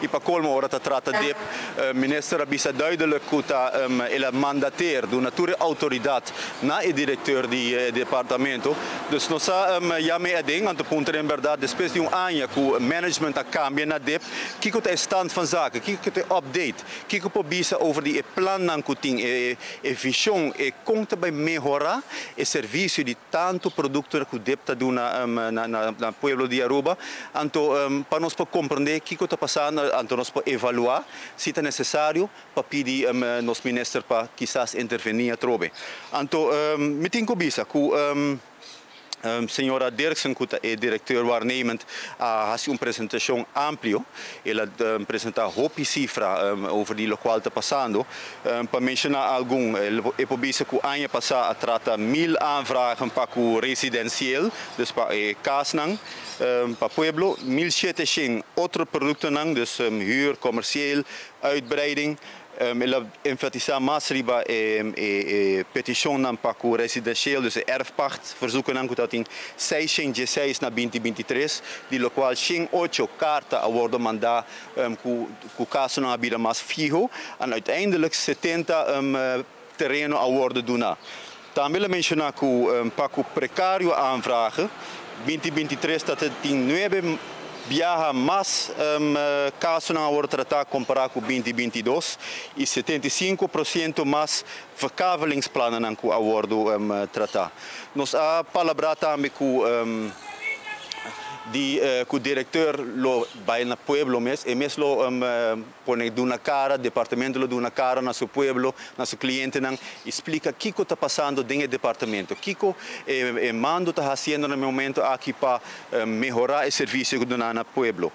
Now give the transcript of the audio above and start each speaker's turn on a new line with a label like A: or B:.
A: e para colmo ora ta trata de minister abisa duidelijk kuta ele mandateer do natura autoridade na e diretor di departamento. Dus nós jame a ding aan te punten in verdade depois de ano que o management a cambia na DEP, que é stand van zaken, que é update, que é pobisa over die plan nan kuting e visão e conta bij melhorar e serviço de tanto produto que o DEP ta do na pueblo de Aruba, anto para nós compreender que está passando, anto nós evaluar se é necessário para pedir nos minister para quizás intervenir a trobe. Anto me tenho bisa que senhora Dirksen, que é diretor waarnemend, faz uma apresentação ampla. Ela apresenta hopi cifra over die local está passando. Para mencionar algum, é pobisa que o ano passado trata 1000 aanvragen para o residencial, dus para casnang, para pueblo, 1700 outro produto nang, dus huur, commercieel, uitbreiding. Ela enfatiza mais riba petição para o residencial, dus erfpacht, verzoeken aan dat in 616 na 2023, die local 8 carta a worden mandar com caso não habida mais fijo, en uiteindelijk 70 terreno a worden doen. Também mencionar que para o precário aanvragen, 2023 dat het in 9 viaja mais casos não vão tratar comparado com 2022 e 75% mais verkavelingsplannen não vão tratar. Nós a palavra também com o diretor vai na pueblo e mesmo põe na cara, departamento do na cara na seu pueblo, na seu cliente não explica o que está passando dentro do departamento, o que mando está fazendo no momento aqui para melhorar o serviço do na pueblo.